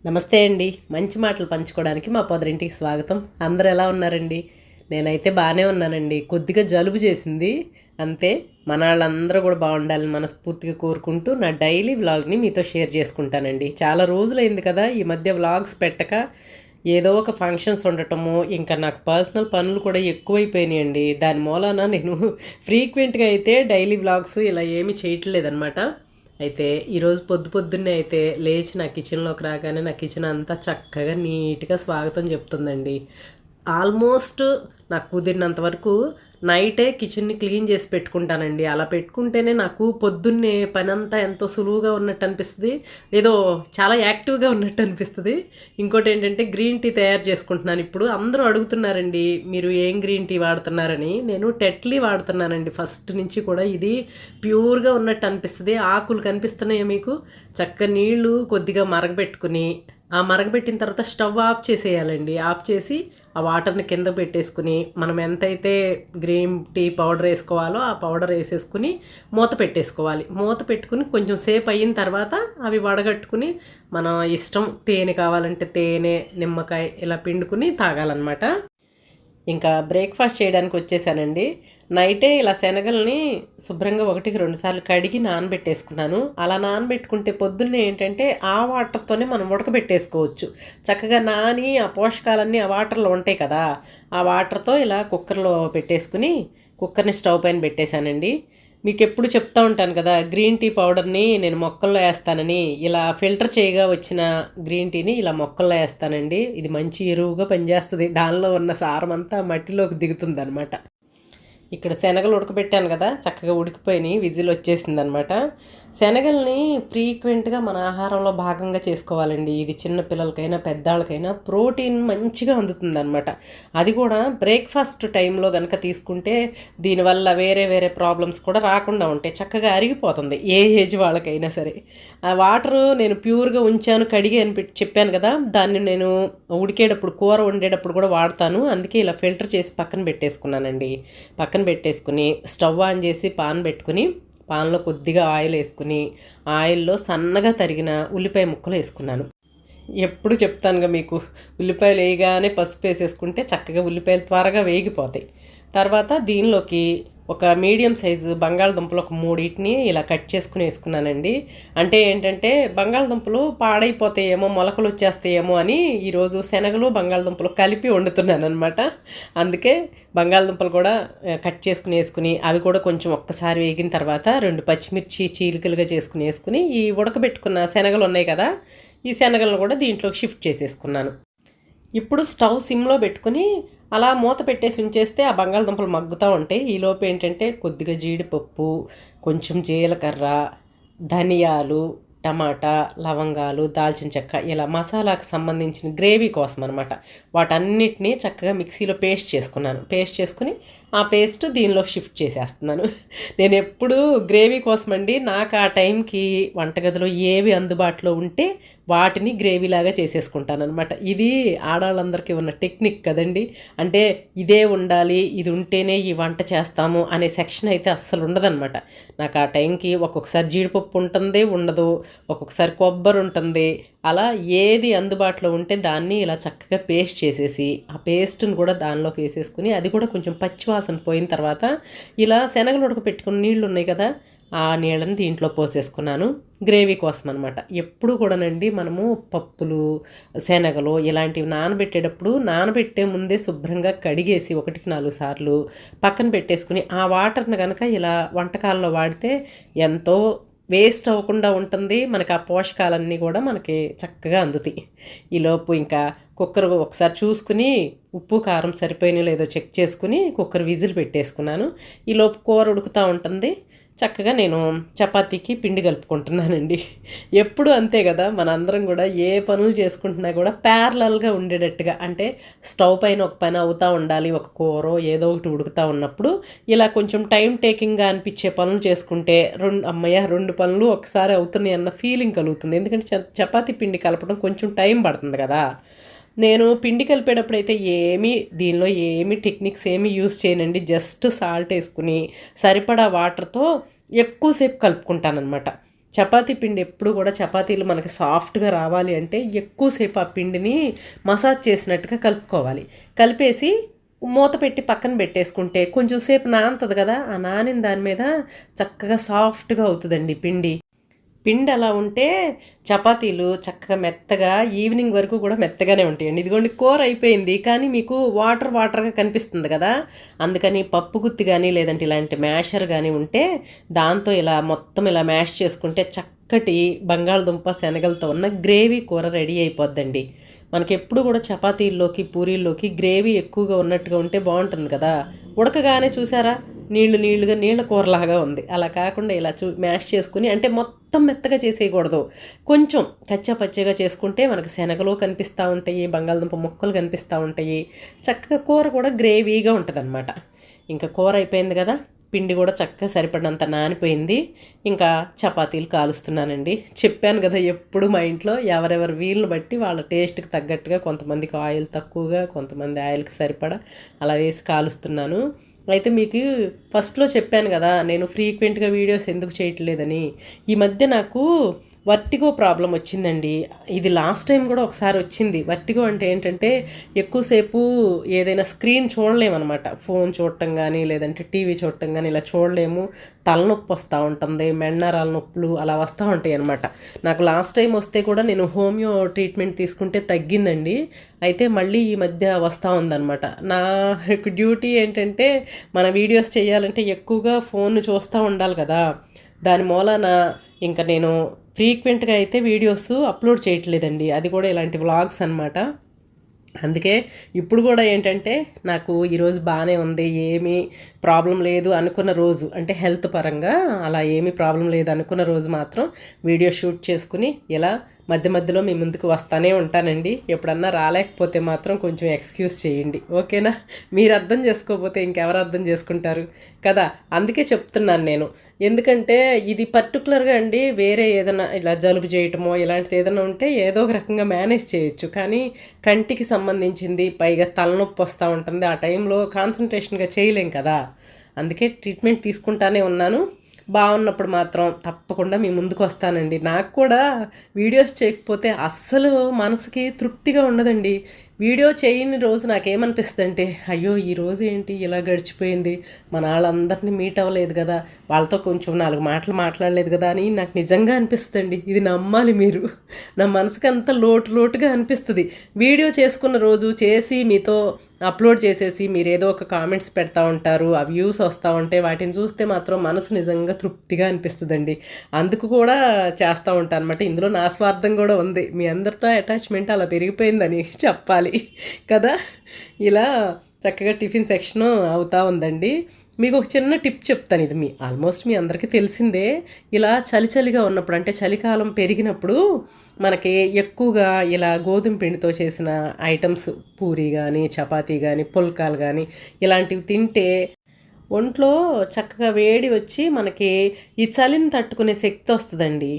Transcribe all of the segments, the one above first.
నమస్తే అండి. మంచి మాటలు పంచుకోవడానికి మా పొదరింటికి స్వాగతం. అందరూ ఎలా ఉన్నారండి? నేనైతే బాగానే ఉన్నానండి. కొద్దిగా జలుబు చేసింది అంతే. మనాళ్ళందరూ కూడా బాగుండాలని మనస్ఫూర్తిగా కోరుకుంటూ నా డైలీ వ్లాగ్ని మీతో షేర్ చేసుకుంటానండి. చాలా రోజులైంది కదా ఈ మధ్య వ్లాగ్స్ పెట్టక. ఏదో ఒక ఫంక్షన్స్ ఉండటము, ఇంకా నాకు పర్సనల్ పనులు కూడా ఎక్కువైపోయినాయండి. దాని మూలాన నేను ఫ్రీక్వెంట్గా అయితే డైలీ వ్లాగ్స్ ఇలా ఏమీ చేయట్లేదనమాట. అయితే ఈరోజు పొద్దున్నే అయితే లేచి నా కిచెన్లోకి రాగానే నా కిచెన్ అంతా చక్కగా నీట్గా స్వాగతం చెప్తుందండి. ఆల్మోస్ట్ నాకు కుదిరినంత వరకు నైటే కిచెన్ని క్లీన్ చేసి పెట్టుకుంటానండి. అలా పెట్టుకుంటేనే నాకు పొద్దున్నే పనంతా ఎంతో సులువుగా ఉన్నట్టు అనిపిస్తుంది, ఏదో చాలా యాక్టివ్గా ఉన్నట్టు అనిపిస్తుంది. ఇంకోటి ఏంటంటే గ్రీన్ టీ తయారు చేసుకుంటున్నాను. ఇప్పుడు అందరూ అడుగుతున్నారండి మీరు ఏం గ్రీన్ టీ వాడుతున్నారని. నేను టెట్లీ వాడుతున్నానండి ఫస్ట్ నుంచి కూడా. ఇది ప్యూర్గా ఉన్నట్టు అనిపిస్తుంది. ఆకులు కనిపిస్తున్నాయో మీకు? చక్క నీళ్లు కొద్దిగా మరగబెట్టుకుని, ఆ మరగబెట్టిన తర్వాత స్టవ్ ఆఫ్ చేసేయాలండి. ఆఫ్ చేసి ఆ వాటర్ని కింద పెట్టేసుకుని, మనం ఎంతైతే గ్రీన్ టీ పౌడర్ వేసుకోవాలో ఆ పౌడర్ వేసేసుకుని మూత పెట్టేసుకోవాలి. మూత పెట్టుకుని కొంచెం సేపు అయిన తర్వాత అవి వడగట్టుకుని మన ఇష్టం, తేనె కావాలంటే తేనె, నిమ్మకాయ ఇలా పిండుకుని తాగాలన్నమాట. ఇంకా బ్రేక్ఫాస్ట్ చేయడానికి వచ్చేసానండి. నైటే ఇలా శనగల్ని శుభ్రంగా 1-2 సార్లు కడిగి నానబెట్టేసుకున్నాను. అలా నానబెట్టుకుంటే పొద్దున్నే ఏంటంటే ఆ వాటర్తోనే మనం ఉడకబెట్టేసుకోవచ్చు. చక్కగా నాని ఆ పోషకాలన్నీ ఆ వాటర్లో ఉంటాయి కదా, ఆ వాటర్తో ఇలా కుక్కర్లో పెట్టేసుకుని కుక్కర్ని స్టవ్ పైన పెట్టేశానండి. మీకు ఎప్పుడు చెప్తా ఉంటాను కదా, గ్రీన్ టీ పౌడర్ని నేను మొక్కల్లో వేస్తానని. ఇలా ఫిల్టర్ చేయగా వచ్చిన గ్రీన్ టీని ఇలా మొక్కల్లో వేస్తానండి. ఇది మంచి ఎరువుగా పనిచేస్తుంది. దానిలో ఉన్న సారం అంతా మట్టిలోకి దిగుతుంది అనమాట. ఇక్కడ శనగలు ఉడకబెట్టాను కదా, చక్కగా ఉడికిపోయినాయి, విజిల్ వచ్చేసింది అనమాట. శనగల్ని ఫ్రీక్వెంట్గా మన ఆహారంలో భాగంగా చేసుకోవాలండి. ఇది చిన్న పిల్లలకైనా పెద్దవాళ్ళకైనా ప్రోటీన్ మంచిగా అందుతుంది అనమాట. అది కూడా బ్రేక్ఫాస్ట్ టైంలో కనుక తీసుకుంటే దీనివల్ల వేరే వేరే ప్రాబ్లమ్స్ కూడా రాకుండా ఉంటాయి. చక్కగా అరిగిపోతుంది ఏ ఏజ్ వాళ్ళకైనా సరే. ఆ వాటరు నేను ప్యూర్గా ఉంచాను, కడిగి అని చెప్పాను కదా, దాన్ని నేను ఉడికేటప్పుడు కూర వండేటప్పుడు కూడా వాడతాను. అందుకే ఇలా ఫిల్టర్ చేసి పక్కన పెట్టేసుకున్నానండి. పక్కన పెట్టేసుకుని స్టవ్ ఆన్ చేసి పాన్ పెట్టుకుని, పాన్లో కొద్దిగా ఆయిల్ వేసుకుని ఆయిల్లో సన్నగా తరిగిన ఉల్లిపాయ ముక్కలు వేసుకున్నాను. ఎప్పుడు చెప్తానుగా మీకు, ఉల్లిపాయలు వేయగానే పసుపు వేసేసుకుంటే చక్కగా ఉల్లిపాయలు త్వరగా వేగిపోతాయి. తర్వాత దీనిలోకి ఒక మీడియం సైజు బంగాళదుంపలు ఒక 3 ఇలా కట్ చేసుకుని వేసుకున్నానండి. అంటే ఏంటంటే బంగాళదుంపలు పాడైపోతాయేమో, మొలకలు వచ్చేస్తాయేమో అని ఈరోజు శనగలు బంగాళదుంపలు కలిపి వండుతున్నాను అనమాట. అందుకే బంగాళదుంపలు కూడా కట్ చేసుకుని వేసుకుని, అవి కూడా కొంచెం ఒక్కసారి వేగిన తర్వాత 2 పచ్చిమిర్చి చీలికలుగా చేసుకుని వేసుకుని, ఈ ఉడకబెట్టుకున్న శనగలు ఉన్నాయి కదా, ఈ శనగలను కూడా దీంట్లోకి షిఫ్ట్ చేసేసుకున్నాను. ఇప్పుడు స్టవ్ సిమ్లో పెట్టుకుని అలా మూత పెట్టేసి ఉంచేస్తే ఆ బంగాళదుంపలు మగ్గుతూ ఉంటాయి. ఈలోపు ఏంటంటే కొద్దిగా జీడిపప్పు, కొంచెం జీలకర్ర, ధనియాలు, టమాటా, లవంగాలు, దాల్చిన చెక్క, ఇలా మసాలాకు సంబంధించిన గ్రేవీ కోసం అనమాట. వాటన్నిటినీ చక్కగా మిక్సీలో పేస్ట్ చేసుకున్నాను. పేస్ట్ చేసుకుని ఆ పేస్ట్ దీనిలో షిఫ్ట్ చేసేస్తున్నాను. నేను ఎప్పుడు గ్రేవీ కోసం అండి, నాకు ఆ టైంకి వంటగదిలో ఏవి అందుబాటులో ఉంటే వాటిని గ్రేవీలాగా చేసేసుకుంటాను అనమాట. ఇది ఆడవాళ్ళందరికీ ఉన్న టెక్నిక్ కదండి. అంటే ఇదే ఉండాలి, ఇది ఉంటేనే ఈ వంట చేస్తాము అనే సెక్షన్ అయితే అస్సలు ఉండదన్నమాట. నాకు ఆ టైంకి ఒక్కొక్కసారి జీడిపప్పు ఉంటుంది, ఉండదు, ఒక్కొక్కసారి కొబ్బరి ఉంటుంది. అలా ఏది అందుబాటులో ఉంటే దాన్ని ఇలా చక్కగా పేస్ట్ చేసేసి ఆ పేస్ట్ని కూడా దానిలోకి వేసేసుకుని, అది కూడా కొంచెం పచ్చివాసన పోయిన తర్వాత ఇలా శనగలు ఉడకపెట్టుకుని నీళ్ళు ఉన్నాయి కదా, ఆ నీళ్ళని దీంట్లో పోసేసుకున్నాను గ్రేవీ కోసం అనమాట. ఎప్పుడు కూడానండి మనము పప్పులు, శనగలు ఇలాంటివి నానబెట్టేటప్పుడు నానబెట్టే ముందే శుభ్రంగా కడిగేసి 1-4 సార్లు పక్కన పెట్టేసుకుని ఆ వాటర్ని కనుక ఇలా వంటకాల్లో వాడితే ఎంతో వేస్ట్ అవ్వకుండా ఉంటుంది. మనకి ఆ పోషకాలన్నీ కూడా మనకి చక్కగా అందుతాయి. ఈలోపు ఇంకా కుక్కర్ ఒకసారి చూసుకుని ఉప్పు కారం సరిపోయినా లేదో చెక్ చేసుకుని కుక్కర్ విజిల్ పెట్టేసుకున్నాను. ఈలోపు కూర ఉడుకుతూ ఉంటుంది. చక్కగా నేను చపాతీకి పిండి కలుపుకుంటున్నానండి. ఎప్పుడు అంతే కదా, మనందరం కూడా ఏ పనులు చేసుకుంటున్నా కూడా ప్యారలల్గా ఉండేటట్టుగా, అంటే స్టవ్ పైన ఒక పని అవుతూ ఉండాలి, ఒక కూర ఏదో ఒకటి ఉడుకుతూ ఉన్నప్పుడు ఇలా కొంచెం టైం టేకింగ్గా అనిపించే పనులు చేసుకుంటే అమ్మయ్య 2 పనులు ఒకసారి అవుతున్నాయి అన్న ఫీలింగ్ కలుగుతుంది. ఎందుకంటే చపాతీ పిండి కలపడం కొంచెం టైం పడుతుంది కదా. నేను పిండి కలిపేటప్పుడు అయితే దీనిలో ఏమీ టెక్నిక్స్ ఏమీ యూస్ చేయనండి. జస్ట్ సాల్ట్ వేసుకుని సరిపడా వాటర్తో ఎక్కువసేపు కలుపుకుంటానమాట. చపాతీ పిండి ఎప్పుడు కూడా చపాతీలు మనకి సాఫ్ట్గా రావాలి అంటే ఎక్కువసేపు ఆ పిండిని మసాజ్ చేసినట్టుగా కలుపుకోవాలి. కలిపేసి మూత పెట్టి పక్కన పెట్టేసుకుంటే కొంచెం సేపు నానుతుంది కదా, ఆ నానిన దాని మీద చక్కగా సాఫ్ట్గా అవుతుందండి పిండి. పిండి అలా ఉంటే చపాతీలు చక్కగా మెత్తగా ఈవినింగ్ వరకు కూడా మెత్తగానే ఉంటాయండి. ఇదిగోండి కూర అయిపోయింది, కానీ మీకు వాటర్గా కనిపిస్తుంది కదా, అందుకని పప్పు గుత్తి కానీ లేదంటే ఇలాంటి మ్యాషర్ కానీ ఉంటే దాంతో ఇలా మొత్తం ఇలా మ్యాష్ చేసుకుంటే చక్కటి బంగాళదుంప శనగలతో ఉన్న గ్రేవీ కూర రెడీ అయిపోద్దండి. మనకి ఎప్పుడు కూడా చపాతీల్లోకి పూరీల్లోకి గ్రేవీ ఎక్కువగా ఉన్నట్టుగా ఉంటే బాగుంటుంది కదా. ఉడకగానే చూసారా నీళ్లుగా నీళ్ళ కూరలాగా ఉంది. అలా కాకుండా ఇలా మ్యాష్ చేసుకుని, అంటే మొత్తం మెత్తగా చేసేయకూడదు, కొంచెం కచ్చా పచ్చగా చేసుకుంటే మనకు శనగలు కనిపిస్తూ ఉంటాయి, బంగాళదుంప ముక్కలు కనిపిస్తూ ఉంటాయి, చక్కగా కూర కూడా గ్రేవీగా ఉంటుంది అనమాట. ఇంకా కూర అయిపోయింది కదా, పిండి కూడా చక్కగా సరిపడినంత నానిపోయింది. ఇంకా చపాతీలు కాలుస్తున్నానండి. చెప్పాను కదా, ఎప్పుడు మా ఇంట్లో ఎవరెవరి వీలుని బట్టి వాళ్ళ టేస్ట్కి తగ్గట్టుగా, కొంతమందికి ఆయిల్ తక్కువగా, కొంతమంది ఆయిల్కి సరిపడా అలా వేసి కాలుస్తున్నాను. అయితే మీకు ఫస్ట్లో చెప్పాను కదా నేను ఫ్రీక్వెంట్గా వీడియోస్ ఎందుకు చేయట్లేదని. ఈ మధ్య నాకు వర్టిగో ప్రాబ్లం వచ్చిందండి. ఇది లాస్ట్ టైం కూడా ఒకసారి వచ్చింది. వర్టిగో అంటే ఏంటంటే ఎక్కువసేపు ఏదైనా స్క్రీన్ చూడలేమన్నమాట. ఫోన్ చూడటం కానీ లేదంటే టీవీ చూడటం కానీ ఇలా చూడలేము. తలనొప్పి వస్తూ ఉంటుంది, మెన్నరాల నొప్పులు అలా వస్తూ ఉంటాయి అన్నమాట. నాకు లాస్ట్ టైం వస్తే కూడా నేను హోమియో ట్రీట్మెంట్ తీసుకుంటే తగ్గిందండి. అయితే మళ్ళీ ఈ మధ్య వస్తూ ఉందన్నమాట. నా డ్యూటీ ఏంటంటే మన వీడియోస్ చేయాలంటే ఎక్కువగా ఫోన్ చూస్తూ ఉండాలి కదా, దాని మూలాన ఇంకా నేను ఫ్రీక్వెంట్గా అయితే వీడియోస్ అప్లోడ్ చేయట్లేదండి. అది కూడా ఇలాంటి వ్లాగ్స్ అనమాట. అందుకే ఇప్పుడు కూడా ఏంటంటే నాకు ఈరోజు బాగానే ఉంది, ఏమీ ప్రాబ్లం లేదు అనుకున్న రోజు, అంటే హెల్త్ పరంగా అలా ఏమీ ప్రాబ్లం లేదు అనుకున్న రోజు మాత్రం వీడియో షూట్ చేసుకుని ఇలా మధ్య మధ్యలో మీ ముందుకు వస్తానే ఉంటానండి. ఎప్పుడన్నా రాలేకపోతే మాత్రం కొంచెం ఎక్స్క్యూజ్ చేయండి, ఓకేనా? మీరు అర్థం చేసుకోకపోతే ఇంకెవరు అర్థం చేసుకుంటారు కదా. అందుకే చెప్తున్నాను నేను. ఎందుకంటే ఇది పర్టికులర్గా అండి, వేరే ఏదైనా ఇలా జలుబు చేయటమో ఇలాంటిది ఏదైనా ఉంటే ఏదో ఒక రకంగా మేనేజ్ చేయొచ్చు, కానీ కంటికి సంబంధించింది, పైగా తలనొప్పి వస్తూ ఉంటుంది, ఆ టైంలో కాన్సన్ట్రేషన్గా చేయలేం కదా. అందుకే ట్రీట్మెంట్ తీసుకుంటానే ఉన్నాను. బాగున్నప్పుడు మాత్రం తప్పకుండా మీ ముందుకు వస్తానండి. నాకు కూడా వీడియోస్ చేయకపోతే అస్సలు మనసుకి తృప్తిగా ఉండదండి. వీడియో చేయని రోజు నాకేమనిపిస్తుంది అంటే, అయ్యో ఈరోజు ఏంటి ఇలా గడిచిపోయింది, మన వాళ్ళందరినీ మీట్ అవ్వలేదు కదా, వాళ్ళతో కొంచెం 4 మాటలు మాట్లాడలేదు కదా అని నాకు నిజంగా అనిపిస్తుంది. ఇది నమ్మాలి మీరు. నా మనసుకి అంత లోటుగా అనిపిస్తుంది. వీడియో చేసుకున్న రోజు చేసి మీతో అప్లోడ్ చేసేసి మీరు ఏదో ఒక కామెంట్స్ పెడతా ఉంటారు, ఆ వ్యూస్ వస్తూ ఉంటే వాటిని చూస్తే మాత్రం మనసు నిజంగా తృప్తిగా అనిపిస్తుందండి. అందుకు కూడా చేస్తూ ఉంటాను అనమాట. ఇందులో నా స్వార్థం కూడా ఉంది, మీ అందరితో అటాచ్మెంట్ అలా పెరిగిపోయిందని చెప్పాలి కదా. ఇలా చక్కగా టిఫిన్ సెక్షన్ అవుతూ ఉందండి. మీకు ఒక చిన్న టిప్ చెప్తాను, ఇది ఆల్మోస్ట్ మీ అందరికీ తెలిసిందే. ఇలా చలిగా ఉన్నప్పుడు, అంటే చలికాలం పెరిగినప్పుడు మనకి ఎక్కువగా ఇలా గోధుమ పిండితో చేసిన ఐటమ్స్, పూరి కానీ చపాతీ కానీ పుల్కాలు కానీ ఇలాంటివి తింటే ఒంట్లో చక్కగా వేడి వచ్చి మనకి ఈ చలిని తట్టుకునే శక్తి వస్తుందండి.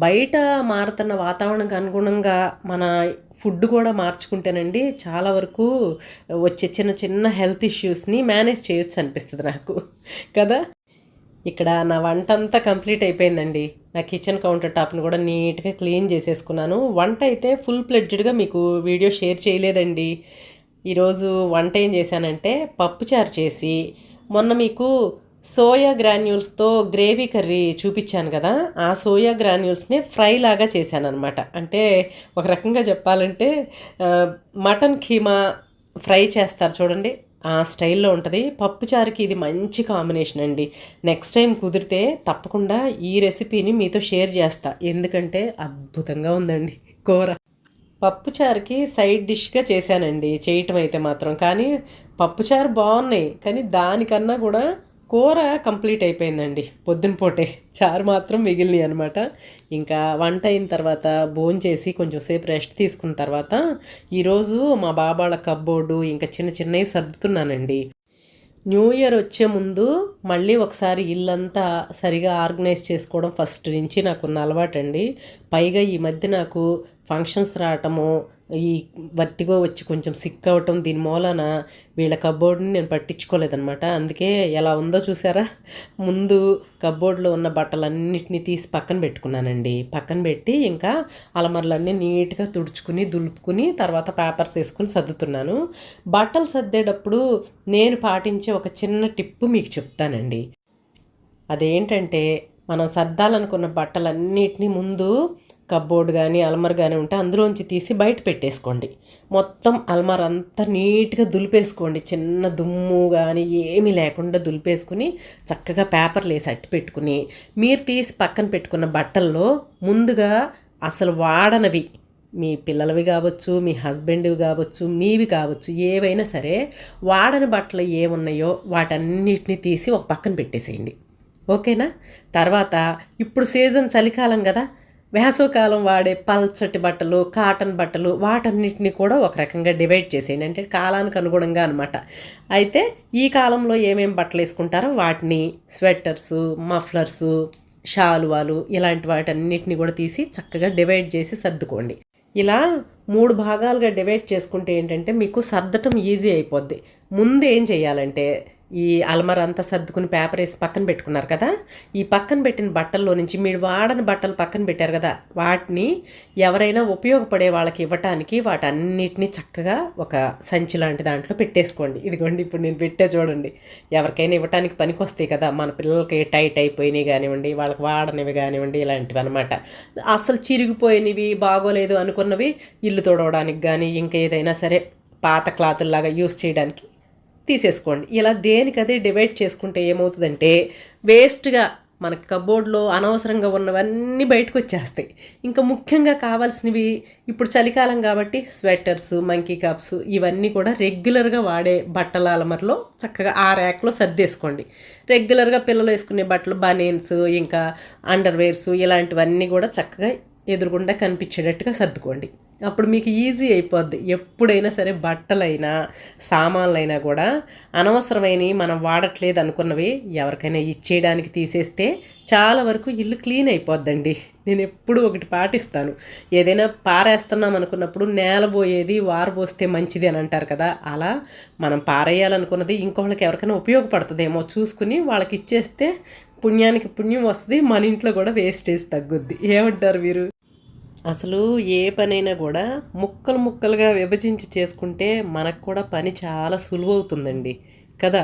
బయట మారుతున్న వాతావరణానికి అనుగుణంగా మన ఫుడ్ కూడా మార్చుకుంటేనండి చాలా వరకు వచ్చే చిన్న హెల్త్ ఇష్యూస్ని మేనేజ్ చేయొచ్చు అనిపిస్తుంది నాకు కదా. ఇక్కడ నా వంట అంతా కంప్లీట్ అయిపోయిందండి. నా కిచెన్ కౌంటర్ టాప్ని కూడా నీట్గా క్లీన్ చేసేసుకున్నాను. వంట అయితే ఫుల్ ప్లెడ్జ్డ్గా మీకు వీడియో షేర్ చేయలేదండి. ఈరోజు వంట ఏం చేశానంటే పప్పుచారు చేసి, మొన్న మీకు సోయా గ్రాన్యూల్స్తో గ్రేవీ కర్రీ చూపించాను కదా, ఆ సోయా గ్రాన్యూల్స్ని ఫ్రై లాగా చేశాను అనమాట. అంటే ఒక రకంగా చెప్పాలంటే మటన్ కీమా ఫ్రై చేస్తారు చూడండి, ఆ స్టైల్లో ఉంటుంది. పప్పుచారుకి ఇది మంచి కాంబినేషన్ అండి. నెక్స్ట్ టైం కుదిరితే తప్పకుండా ఈ రెసిపీని మీతో షేర్ చేస్తా, ఎందుకంటే అద్భుతంగా ఉందండి కూర. పప్పుచారుకి సైడ్ డిష్గా చేశానండి చేయటం అయితే మాత్రం, కానీ పప్పుచారు బాగున్నాయి, కానీ దానికన్నా కూడా కూర కంప్లీట్ అయిపోయిందండి. పొద్దున పూటే చారు మాత్రం మిగిలినాయి అనమాట. ఇంకా వంట అయిన తర్వాత భోంచేసి కొంచెం సేపు రెస్ట్ తీసుకున్న తర్వాత ఈరోజు మా బాబాళ్ళ కబ్బోర్డు ఇంకా చిన్నవి సర్దుతున్నానండి. న్యూ ఇయర్ వచ్చే ముందు మళ్ళీ ఒకసారి ఇల్లంతా సరిగా ఆర్గనైజ్ చేసుకోవడం ఫస్ట్ నుంచి నాకున్న అలవాటు అండి. పైగా ఈ మధ్య నాకు ఫంక్షన్స్ రావటము, ఈ వర్టిగో వచ్చి కొంచెం సిక్ అవ్వటం దీని మూలన వీళ్ళ కబోర్డ్ని నేను పట్టించుకోలేదనమాట. అందుకే ఎలా ఉందో చూసారా, ముందు కబోర్డ్లో ఉన్న బట్టలన్నిటినీ తీసి పక్కన పెట్టుకున్నానండి. పక్కన పెట్టి ఇంకా అలమరలన్నీ నీట్గా తుడుచుకుని దులుపుకుని తర్వాత పేపర్స్ వేసుకుని సర్దుతున్నాను. బట్టలు సర్దేటప్పుడు నేను పాటించే ఒక చిన్న టిప్పు మీకు చెప్తానండి. అదేంటంటే, మనం సర్దాలనుకున్న బట్టలన్నిటినీ ముందు కబోర్డ్ కానీ అల్మర్ కానీ ఉంటే అందులోంచి తీసి బయట పెట్టేసుకోండి. మొత్తం అల్మర్ అంతా నీట్గా దులిపేసుకోండి. చిన్న దుమ్ము కానీ ఏమీ లేకుండా దులిపేసుకుని చక్కగా పేపర్లు వేసి అట్టి పెట్టుకుని మీరు తీసి పక్కన పెట్టుకున్న బట్టల్లో ముందుగా అసలు వాడనవి, మీ పిల్లలవి కావచ్చు, మీ హస్బెండ్వి కావచ్చు, మీవి కావచ్చు, ఏవైనా సరే వాడని బట్టలు ఏమున్నాయో వాటన్నిటిని తీసి ఒక పక్కన పెట్టేసేయండి. ఓకేనా? తర్వాత ఇప్పుడు సీజన్ చలికాలం కదా, వేసవకాలం వాడే పల్చటి బట్టలు, కాటన్ బట్టలు వాటన్నిటిని కూడా ఒక రకంగా డివైడ్ చేసేయండి. అంటే కాలానికి అనుగుణంగా అనమాట. అయితే ఈ కాలంలో ఏమేమి బట్టలు వేసుకుంటారో వాటిని స్వెటర్సు, మఫ్లర్సు, షాలువాలు ఇలాంటి వాటన్నిటిని కూడా తీసి చక్కగా డివైడ్ చేసి సర్దుకోండి. ఇలా 3 భాగాలుగా డివైడ్ చేసుకుంటే ఏంటంటే మీకు సర్దటం ఈజీ అయిపోద్ది. ముందు ఏం చేయాలంటే, ఈ అల్మర అంతా సర్దుకుని పేపర్ వేసి పక్కన పెట్టుకున్నారు కదా, ఈ పక్కన పెట్టిన బట్టల్లో నుంచి మీరు వాడని బట్టలు పక్కన పెట్టారు కదా, వాటిని ఎవరైనా ఉపయోగపడే వాళ్ళకి ఇవ్వటానికి వాటన్నిటిని చక్కగా ఒక సంచి లాంటి దాంట్లో పెట్టేసుకోండి. ఇదిగోండి ఇప్పుడు నేను పెట్టే చూడండి. ఎవరికైనా ఇవ్వటానికి పనికి వస్తాయి కదా, మన పిల్లలకి టైట్ అయిపోయినవి కానివ్వండి, వాళ్ళకి వాడనివి కానివ్వండి, ఇలాంటివి అనమాట. అసలు చిరిగిపోయినవి, బాగోలేదు అనుకున్నవి ఇల్లు తుడవడానికి కానీ ఇంకా ఏదైనా సరే పాత క్లాతుల్లాగా యూస్ చేయడానికి తీసేసుకోండి. ఇలా దేనికదే డివైడ్ చేసుకుంటే ఏమవుతుందంటే వేస్ట్గా మనకి కబోర్డ్లో అనవసరంగా ఉన్నవన్నీ బయటకు వచ్చేస్తాయి. ఇంకా ముఖ్యంగా కావాల్సినవి ఇప్పుడు చలికాలం కాబట్టి స్వెటర్స్, మంకీ కాప్స్ ఇవన్నీ కూడా రెగ్యులర్గా వాడే బట్టల అలమరలో చక్కగా ఆ ర్యాక్లో సర్దేసుకోండి. రెగ్యులర్గా పిల్లలు వేసుకునే బట్టలు, బనీన్స్, ఇంకా అండర్వేర్స్ ఇలాంటివన్నీ కూడా చక్కగా ఎదురుగుండా కనిపించేటట్టుగా సర్దుకోండి. అప్పుడు మీకు ఈజీ అయిపోద్ది. ఎప్పుడైనా సరే బట్టలైనా సామాన్లైనా కూడా అనవసరమైనవి మనం వాడట్లేదు అనుకున్నవి ఎవరికైనా ఇచ్చేయడానికి తీసేస్తే చాలా వరకు ఇల్లు క్లీన్ అయిపోద్దండి. నేను ఎప్పుడు ఒకటి పాటిస్తాను. ఏదైనా పారేస్తున్నాం అనుకున్నప్పుడు నేలబోయేది వారబోస్తే మంచిది అని అంటారు కదా, అలా మనం పారేయాలనుకున్నది ఇంకొకళ్ళకి ఎవరికైనా ఉపయోగపడుతుందేమో చూసుకుని వాళ్ళకి ఇచ్చేస్తే పుణ్యానికి పుణ్యం వస్తుంది, మన ఇంట్లో కూడా వేస్టేజ్ తగ్గుద్ది. ఏమంటారు మీరు? అసలు ఏ పనైనా కూడా ముక్కలు ముక్కలుగా విభజించి చేసుకుంటే మనకు కూడా పని చాలా సులువవుతుందండి కదా.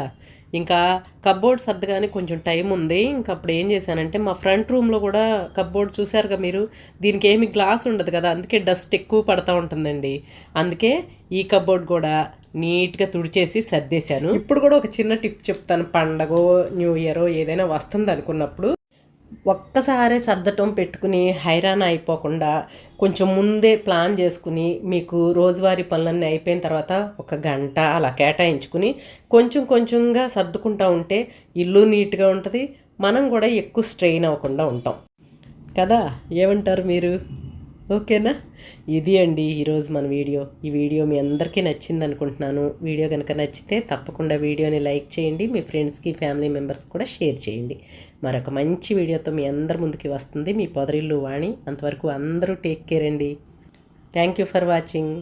ఇంకా కబ్బోర్డ్ సర్దగానే కొంచెం టైం ఉంది. ఇంకా అప్పుడు ఏం చేశానంటే, మా ఫ్రంట్ రూమ్లో కూడా కబ్బోర్డ్ చూశారుగా మీరు, దీనికి ఏమి గ్లాస్ ఉండదు కదా, అందుకే డస్ట్ ఎక్కువ పడుతూ ఉంటుందండి. అందుకే ఈ కబ్బోర్డ్ కూడా నీట్గా తుడిచేసి సర్దేశాను. ఇప్పుడు కూడా ఒక చిన్న టిప్ చెప్తాను. పండగో న్యూ ఇయరో ఏదైనా వస్తుంది అనుకున్నప్పుడు ఒక్కసారే సర్దటం పెట్టుకుని హైరాణ అయిపోకుండా కొంచెం ముందే ప్లాన్ చేసుకుని మీకు రోజువారీ పనులన్నీ అయిపోయిన తర్వాత ఒక గంట అలా కేటాయించుకుని కొంచెం కొంచెంగా సర్దుకుంటూ ఉంటే ఇల్లు నీట్గా ఉంటుంది, మనం కూడా ఎక్కువ స్ట్రెయిన్ అవ్వకుండా ఉంటాం కదా. ఏమంటారు మీరు? ఓకేనా? ఇది అండి ఈరోజు మన వీడియో. ఈ వీడియో మీ అందరికీ నచ్చింది అనుకుంటున్నాను. వీడియో కనుక నచ్చితే తప్పకుండా వీడియోని లైక్ చేయండి, మీ ఫ్రెండ్స్కి, ఫ్యామిలీ మెంబర్స్ కూడా షేర్ చేయండి. మరొక మంచి వీడియోతో మీ అందరి ముందుకి వస్తుంది మీ పొదరిల్లు వాణి. అంతవరకు అందరూ టేక్ కేర్ అండి. Thank you for watching.